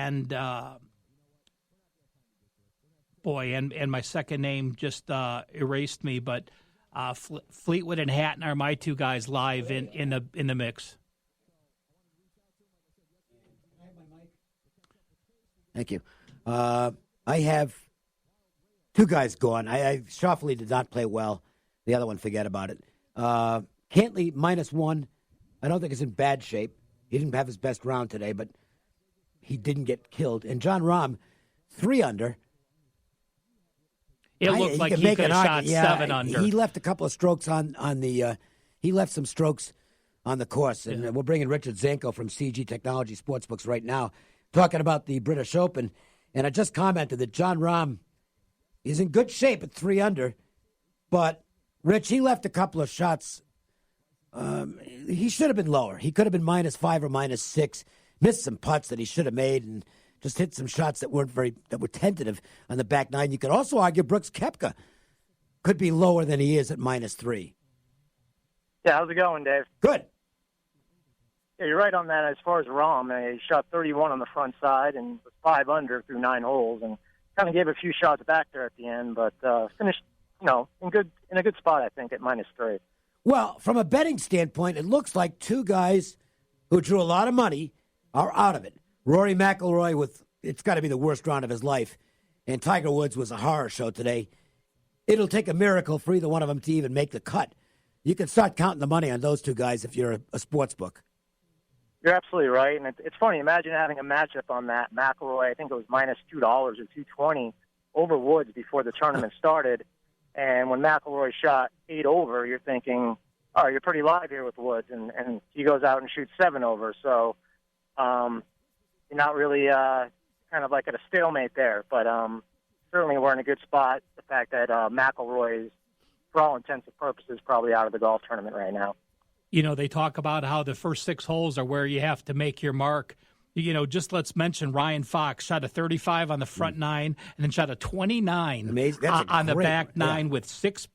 and and my second name just erased me, but Fleetwood and Hatton are my two guys live in the mix. Thank you. I have two guys gone. Shoffley did not play well. The other one, forget about it. Cantley, -1. I don't think he's in bad shape. He didn't have his best round today, but he didn't get killed. And John Rahm, 3 under. It looked like he could have shot 7 under. He left a couple of strokes on the he left some strokes on the course. And we're bringing Richard Zanco from CG Technology Sportsbooks right now, talking about the British Open. And I just commented that John Rahm is in good shape at 3 under. But, Rich, he left a couple of shots. He should have been lower. He could have been -5 or -6. Missed some putts that he should have made and just hit some shots that were tentative on the back nine. You could also argue Brooks Koepka could be lower than he is at -3. Yeah, how's it going, Dave? Good. Yeah, you're right on that. As far as Rahm, he shot 31 on the front side and was 5 under through 9 holes, and kind of gave a few shots back there at the end, but finished, in a good spot, I think, at -3. Well, from a betting standpoint, it looks like two guys who drew a lot of money are out of it. Rory McIlroy it's got to be the worst round of his life, and Tiger Woods was a horror show today. It'll take a miracle for either one of them to even make the cut. You can start counting the money on those two guys if you're a sports book. You're absolutely right, and it's funny. Imagine having a matchup on that. McIlroy, I think it was -$2 or $2.20 over Woods before the tournament started, and when McIlroy shot 8 over, you're thinking, oh, you're pretty live here with Woods, and he goes out and shoots 7 over, so you're not really kind of like at a stalemate there, but certainly we're in a good spot. The fact that McIlroy is, for all intents and purposes, probably out of the golf tournament right now. They talk about how the first 6 holes are where you have to make your mark. Just let's mention Ryan Fox shot a 35 on the front 9 and then shot a 29 on the back 9 with six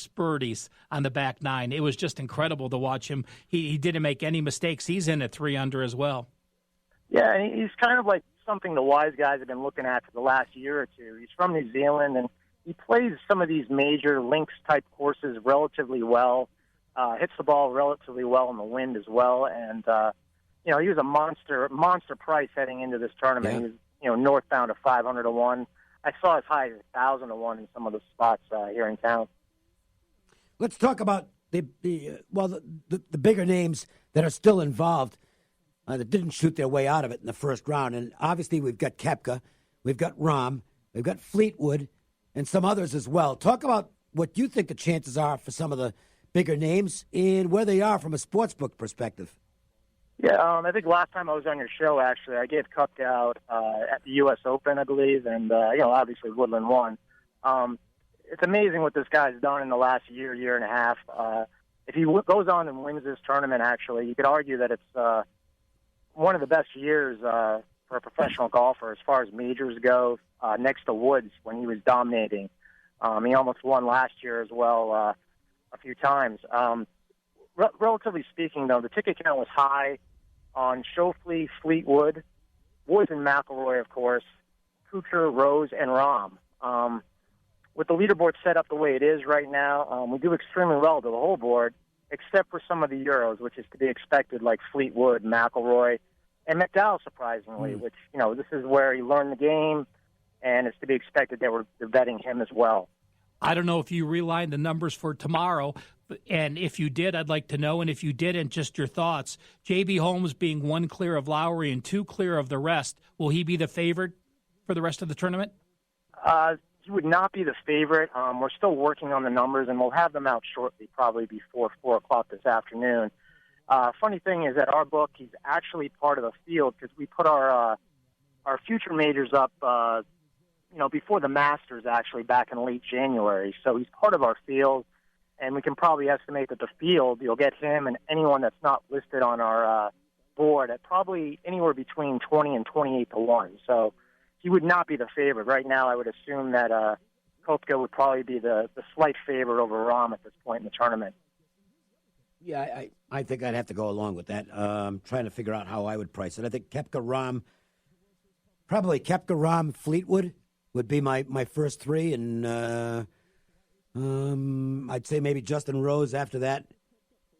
birdies on the back 9. It was just incredible to watch him. He didn't make any mistakes. He's in at 3 under as well. Yeah, and he's kind of like something the wise guys have been looking at for the last year or two. He's from New Zealand, and he plays some of these major links-type courses relatively well, hits the ball relatively well in the wind as well, and, he was a monster price heading into this tournament. He was, northbound of 500 to 1. I saw as high as 1,000 to 1 in some of the spots here in town. Let's talk about the bigger names that are still involved that didn't shoot their way out of it in the first round. And obviously we've got Koepka, we've got Rahm, we've got Fleetwood, and some others as well. Talk about what you think the chances are for some of the bigger names and where they are from a sportsbook perspective. Yeah, I think last time I was on your show, actually, I gave Koepka out at the U.S. Open, I believe, and, obviously Woodland won. It's amazing what this guy's done in the last year and a half. If he goes on and wins this tournament, actually, you could argue that it's one of the best years for a professional golfer as far as majors go, next to Woods when he was dominating. He almost won last year as well a few times. Relatively speaking, though, the ticket count was high on Schauffele, Fleetwood, Woods and McIlroy, of course, Kuchar, Rose, and Rahm. With the leaderboard set up the way it is right now, we do extremely well to the whole board, except for some of the Euros, which is to be expected, like Fleetwood, McIlroy, and McDowell, surprisingly, which, this is where he learned the game, and it's to be expected that they're betting him as well. I don't know if you relined the numbers for tomorrow, and if you did, I'd like to know, and if you didn't, just your thoughts. J.B. Holmes being 1 clear of Lowry and 2 clear of the rest, will he be the favorite for the rest of the tournament? He would not be the favorite. We're still working on the numbers, and we'll have them out shortly, probably before 4 o'clock this afternoon. Funny thing is, at our book, he's actually part of the field because we put our future majors up, before the Masters, actually, back in late January. So he's part of our field, and we can probably estimate that the field, you'll get him and anyone that's not listed on our board at probably anywhere between 20 and 28 to 1. So he would not be the favorite. Right now, I would assume that Koepka would probably be the slight favorite over Rahm at this point in the tournament. Yeah, I think I'd have to go along with that. Trying to figure out how I would price it. I think Koepka, Rahm, probably Koepka, Rahm, Fleetwood would be my first three, and I'd say maybe Justin Rose after that.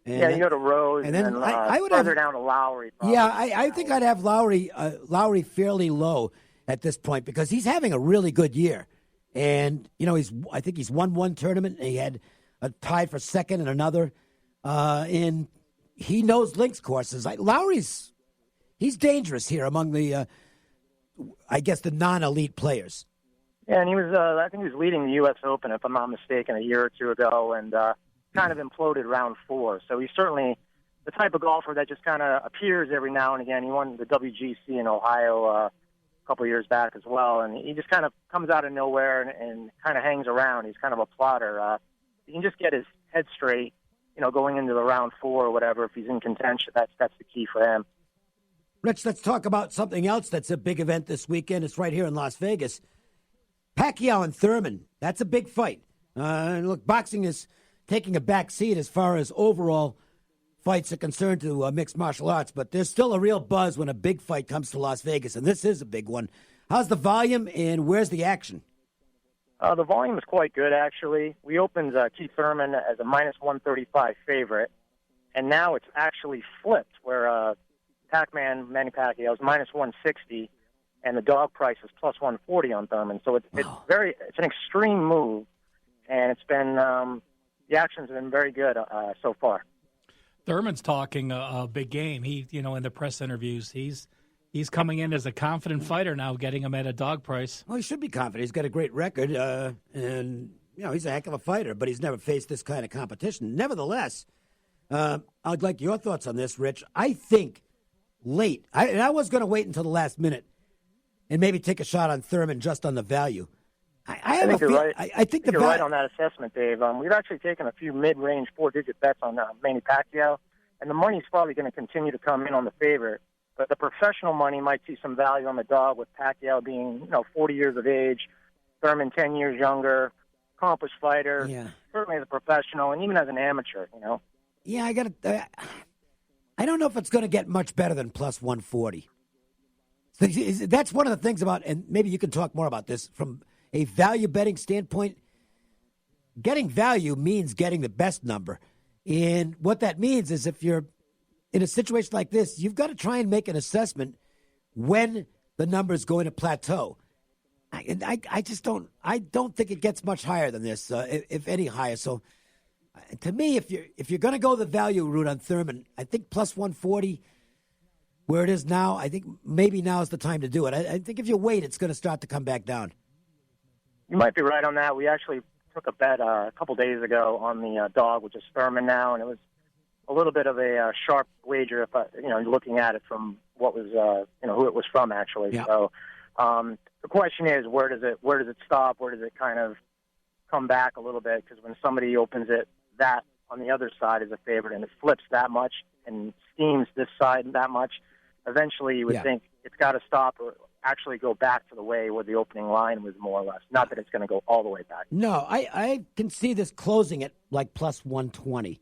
And yeah, you go to Rose, and then I would further down to Lowry. Probably. Yeah, I think I'd have Lowry fairly low at this point because he's having a really good year, and I think he's won one tournament. And he had a tie for second in another, and he knows links courses. He's dangerous here among the, I guess, the non-elite players. Yeah, and he was, I think he was leading the U.S. Open, if I'm not mistaken, a year or two ago, and kind of imploded round 4. So he's certainly the type of golfer that just kind of appears every now and again. He won the WGC in Ohio a couple of years back as well, and he just kind of comes out of nowhere and kind of hangs around. He's kind of a plotter. He can just get his head straight, going into the round 4 or whatever. If he's in contention, that's the key for him. Rich, let's talk about something else that's a big event this weekend. It's right here in Las Vegas. Pacquiao and Thurman, that's a big fight. Look, boxing is taking a back seat as far as overall fights are concerned to mixed martial arts, but there's still a real buzz when a big fight comes to Las Vegas, and this is a big one. How's the volume, and where's the action? The volume is quite good, actually. We opened Keith Thurman as a minus 135 favorite, and now it's actually flipped, where Manny Pacquiao is minus 160, and the dog price is plus 140 on Thurman. So it's an extreme move, and it's been the action's been very good so far. Thurman's talking a big game. He, in the press interviews, he's coming in as a confident fighter now, getting him at a dog price. Well, he should be confident. He's got a great record, and he's a heck of a fighter, but he's never faced this kind of competition. Nevertheless, I'd like your thoughts on this, Rich. I think late, I was going to wait until the last minute and maybe take a shot on Thurman just on the value. I think you're right. I think you're right on that assessment, Dave. We've actually taken a few mid-range 4-digit bets on Manny Pacquiao, and the money's probably going to continue to come in on the favorite. But the professional money might see some value on the dog, with Pacquiao being 40 years of age, Thurman 10 years younger, accomplished fighter, certainly as a professional, and even as an amateur. Yeah, I don't know if it's going to get much better than plus 140. So that's one of the things about, and maybe you can talk more about this from a value betting standpoint. Getting value means getting the best number. And what that means is if you're in a situation like this, you've got to try and make an assessment when the number is going to plateau. I don't think it gets much higher than this, if any higher. So to me, if you're going to go the value route on Thurman, I think plus 140, where it is now, I think maybe now is the time to do it. I think if you wait, it's going to start to come back down. You might be right on that. We actually took a bet a couple days ago on the dog, which is Thurman now, and it was a little bit of a sharp wager, if looking at it from what was who it was from, actually. Yeah. So the question is, where does it stop? Where does it kind of come back a little bit? Because when somebody opens it, that on the other side is a favorite, and it flips that much and steams this side that much, eventually you would think it's got to stop or actually go back to the way where the opening line was, more or less. Not that it's going to go all the way back. No, I can see this closing at like plus 120.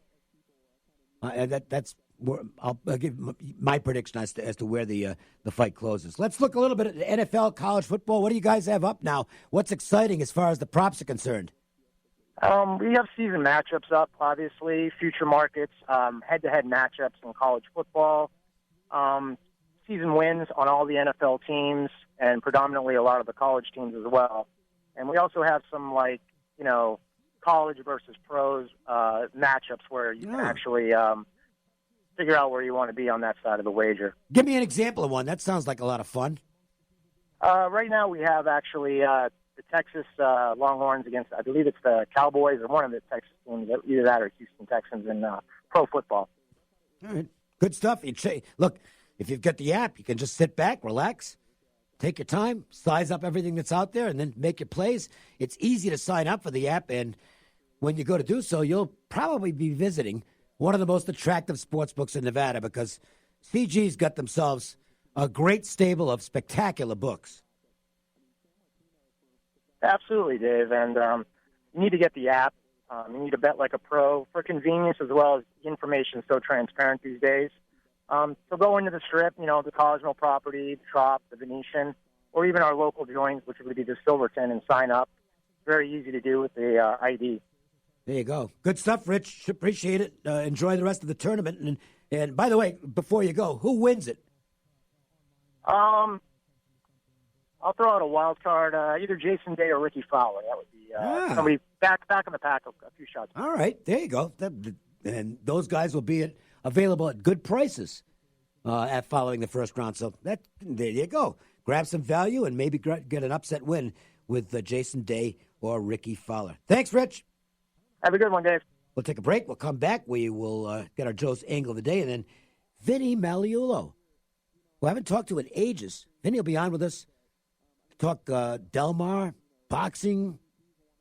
That's where I'll give my prediction as to where the fight closes. Let's look a little bit at NFL, college football. What do you guys have up now? What's exciting as far as the props are concerned? We have season matchups up, obviously, future markets, head-to-head matchups in college football, season wins on all the NFL teams, and predominantly a lot of the college teams as well. And we also have some, college versus pros matchups where you can actually figure out where you want to be on that side of the wager. Give me an example of one. That sounds like a lot of fun. Right now we have actually the Texas Longhorns against, I believe it's the Cowboys or one of the Texas teams, either that or Houston Texans in pro football. All right. Good stuff. Look, if you've got the app, you can just sit back, relax, take your time, size up everything that's out there, and then make your plays. It's easy to sign up for the app, and when you go to do so, you'll probably be visiting one of the most attractive sports books in Nevada, because CG's got themselves a great stable of spectacular books. Absolutely, Dave, and you need to get the app. You need to bet like a pro for convenience, as well as the information is so transparent these days. So go into the Strip, the College Mill property, the Trop, the Venetian, or even our local joints, which would be the Silverton, and sign up. Very easy to do with the ID. There you go. Good stuff, Rich. Appreciate it. Enjoy the rest of the tournament. And by the way, before you go, who wins it? I'll throw out a wild card, either Jason Day or Ricky Fowler. That would be somebody back in the pack a few shots. All right, there you go. And those guys will be available at good prices at following the first round. So there you go. Grab some value and maybe get an upset win with Jason Day or Ricky Fowler. Thanks, Rich. Have a good one, Dave. We'll take a break. We'll come back. We will get our Joe's Angle of the Day, and then Vinny Maliulo, who I haven't talked to in ages. Vinny will be on with us to talk Del Mar, boxing,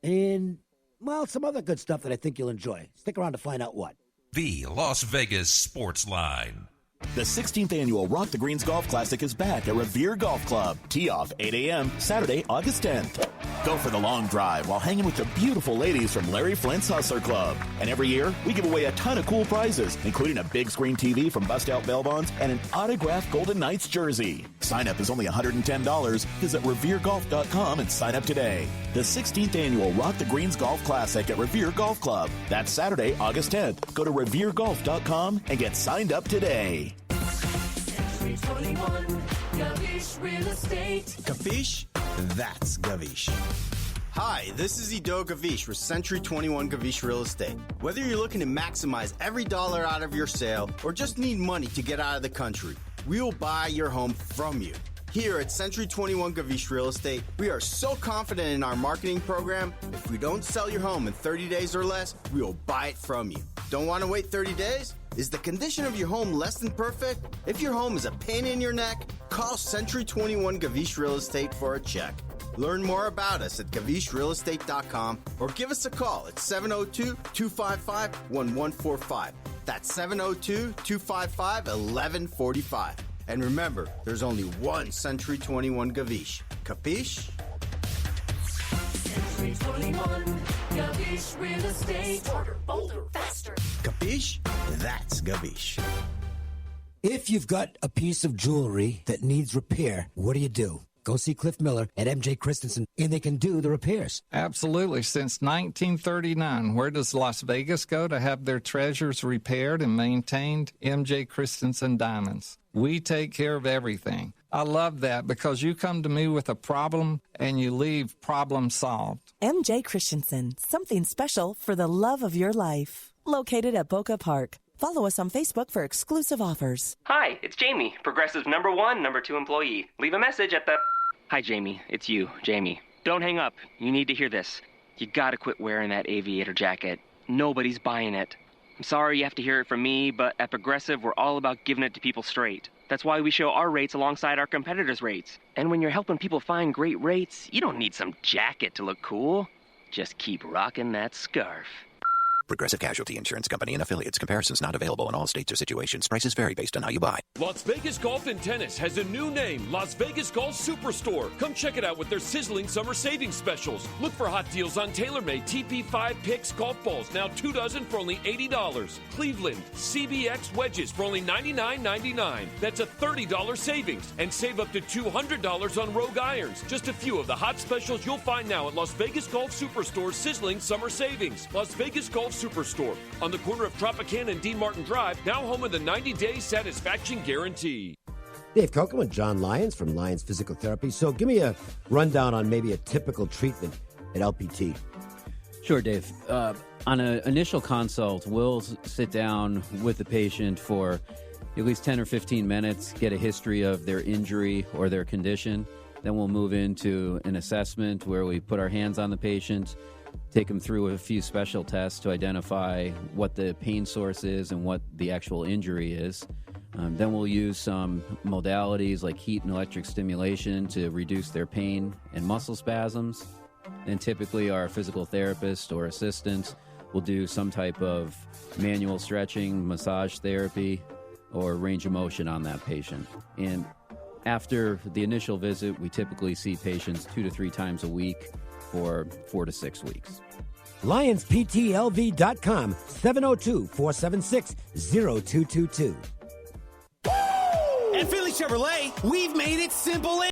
and, well, some other good stuff that I think you'll enjoy. Stick around to find out what. The Las Vegas Sportsline. The 16th annual Rock the Greens Golf Classic is back at Revere Golf Club. Tee off 8 a.m. Saturday, August 10th. Go for the long drive while hanging with the beautiful ladies from Larry Flint's Hustler Club. And every year, we give away a ton of cool prizes, including a big screen TV from Bust Out Bail Bonds and an autographed Golden Knights jersey. Sign up is only $110. Visit RevereGolf.com and sign up today. The 16th annual Rock the Greens Golf Classic at Revere Golf Club. That's Saturday, August 10th. Go to RevereGolf.com and get signed up today. Century 21, Gavish Real Estate. Gavish? That's Gavish. Hi, this is Ido Gavish with Century 21 Gavish Real Estate. Whether you're looking to maximize every dollar out of your sale or just need money to get out of the country, we will buy your home from you. Here at Century 21 Gavish Real Estate, we are so confident in our marketing program, if we don't sell your home in 30 days or less, we will buy it from you. Don't want to wait 30 days? Is the condition of your home less than perfect? If your home is a pain in your neck, call Century 21 Gavish Real Estate for a check. Learn more about us at GavishRealEstate.com or give us a call at 702-255-1145. That's 702-255-1145. And remember, there's only one Century 21 Gavish. Capiche? Century 21, Gavish Real Estate. Smarter, bolder, faster. Capiche? That's Gavish. If you've got a piece of jewelry that needs repair, what do? Go see Cliff Miller at MJ Christensen, and they can do the repairs. Absolutely. Since 1939, where does Las Vegas go to have their treasures repaired and maintained? MJ Christensen Diamonds. We take care of everything. I love that because you come to me with a problem and you leave problem solved. MJ Christensen, something special for the love of your life. Located at Boca Park. Follow us on Facebook for exclusive offers. Hi, it's Jamie, Progressive #1, #2 employee. Leave a message at the... Hi, Jamie. It's you, Jamie. Don't hang up. You need to hear this. You gotta quit wearing that aviator jacket. Nobody's buying it. I'm sorry you have to hear it from me, but at Progressive, we're all about giving it to people straight. That's why we show our rates alongside our competitors' rates. And when you're helping people find great rates, you don't need some jacket to look cool. Just keep rocking that scarf. Progressive Casualty Insurance Company and affiliates. Comparisons not available in all states or situations. Prices vary based on how you buy. Las Vegas Golf and Tennis has a new name, Las Vegas Golf Superstore. Come check it out with their sizzling summer savings specials. Look for hot deals on TaylorMade TP5 Picks golf balls, now 2 dozen for only $80. Cleveland CBX wedges for only $99.99. That's a $30 savings. And save up to $200 on Rogue irons. Just a few of the hot specials you'll find now at Las Vegas Golf Superstore's sizzling summer savings. Las Vegas Golf Superstore on the corner of Tropicana and Dean Martin Drive, now home of the 90-day satisfaction guarantee. Dave Cokin with John Lyons from Lyons Physical Therapy. So give me a rundown on maybe a typical treatment at LPT. Sure, Dave. On an initial consult, we'll sit down with the patient for at least 10 or 15 minutes, get a history of their injury or their condition. Then we'll move into an assessment where we put our hands on the patient, take them through a few special tests to identify what the pain source is and what the actual injury is. Then we'll use some modalities like heat and electric stimulation to reduce their pain and muscle spasms. And typically our physical therapist or assistant will do some type of manual stretching, massage therapy, or range of motion on that patient. And after the initial visit, we typically see patients 2 to 3 times a week for 4 to 6 weeks. LionsPTLV.com, 702-476-0222. At Philly Chevrolet, we've made it simple and